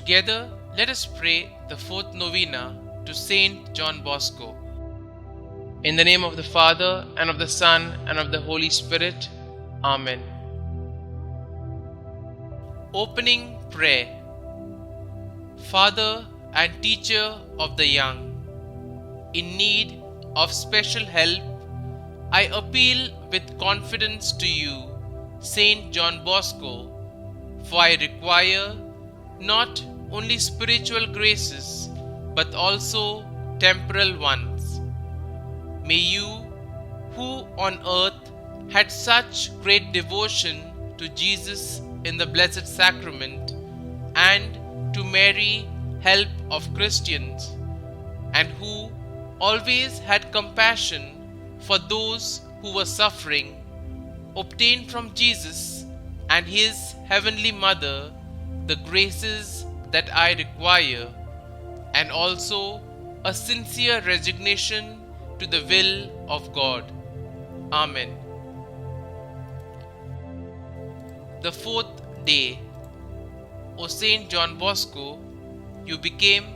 Together, let us pray the fourth novena to St John Bosco. In the name of the Father, and of the Son, and of the Holy Spirit. Amen. Opening Prayer. Father and teacher of the young, in need of special help, I appeal with confidence to you, St John Bosco, for I require not only spiritual graces but also temporal ones. May you, who on earth had such great devotion to Jesus in the Blessed Sacrament and to Mary, help of Christians, and who always had compassion for those who were suffering, obtain from Jesus and his heavenly Mother the graces that I require, and also a sincere resignation to the will of God. Amen. The fourth day. O St John Bosco, you became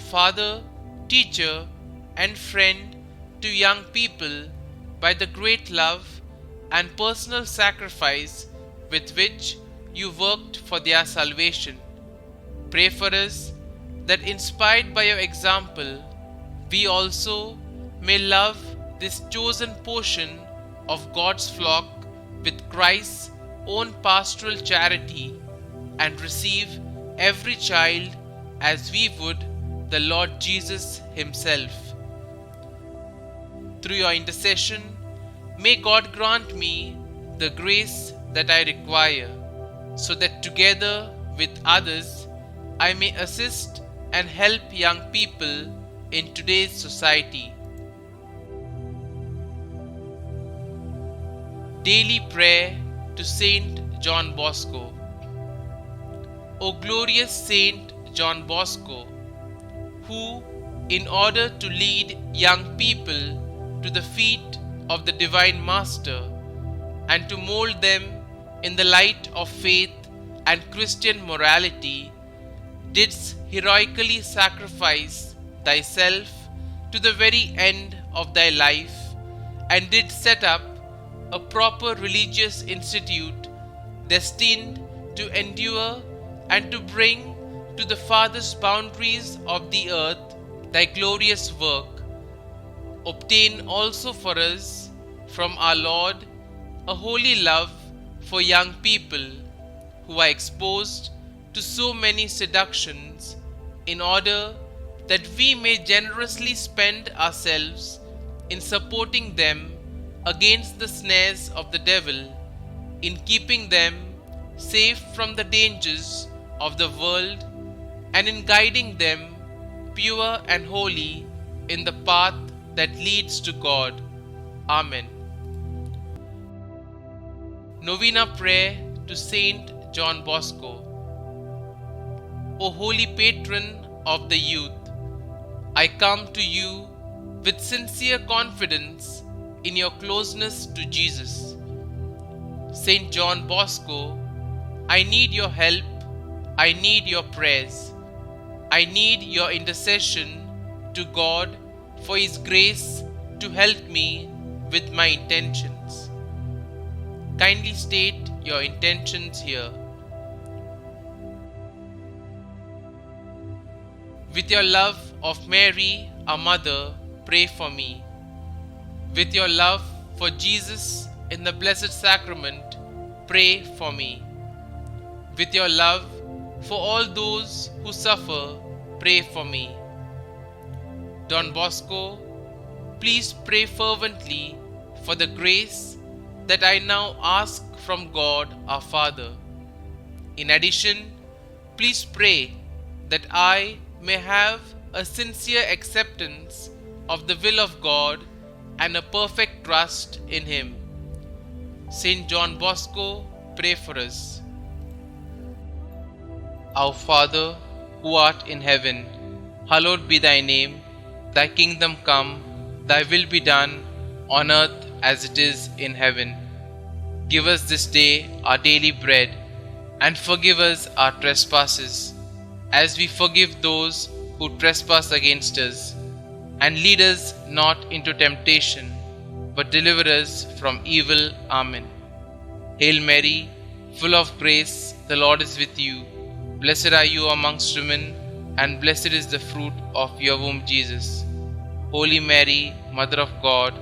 father, teacher, and friend to young people by the great love and personal sacrifice with which you worked for their salvation. Pray for us that, inspired by your example, we also may love this chosen portion of God's flock with Christ's own pastoral charity and receive every child as we would the Lord Jesus himself. Through your intercession, may God grant me the grace that I require, so that together with others I may assist and help young people in today's society. Daily Prayer to St John Bosco. O glorious St John Bosco, who, in order to lead young people to the feet of the Divine Master and to mold them in the light of faith and Christian morality, didst heroically sacrifice thyself to the very end of thy life, and did set up a proper religious institute destined to endure and to bring to the farthest boundaries of the earth thy glorious work. Obtain also for us from our Lord a holy love for young people who are exposed to so many seductions, in order that we may generously spend ourselves in supporting them against the snares of the devil, in keeping them safe from the dangers of the world, and in guiding them pure and holy in the path that leads to God. Amen. Novena Prayer to St John Bosco. O holy patron of the youth, I come to you with sincere confidence in your closeness to Jesus. St John Bosco, I need your help, I need your prayers, I need your intercession to God for His grace to help me with my intentions. Kindly state your intentions here. With your love of Mary, our Mother, pray for me. With your love for Jesus in the Blessed Sacrament, pray for me. With your love for all those who suffer, pray for me. Don Bosco, please pray fervently for the grace that I now ask from God our Father. In addition, please pray that I may have a sincere acceptance of the will of God and a perfect trust in Him. St. John Bosco, pray for us. Our Father, who art in heaven, hallowed be thy name. Thy kingdom come, thy will be done, on earth as it is in heaven. Give us this day our daily bread, and forgive us our trespasses, as we forgive those who trespass against us. And lead us not into temptation, but deliver us from evil. Amen. Hail Mary, full of grace, the Lord is with you. Blessed are you amongst women, and blessed is the fruit of your womb, Jesus. Holy Mary, Mother of God,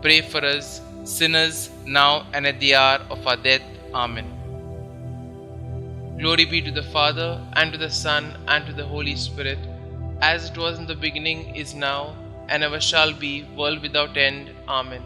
pray for us sinners now and at the hour of our death. Amen. Glory be to the Father, and to the Son, and to the Holy Spirit, as it was in the beginning, is now, and ever shall be, world without end. Amen.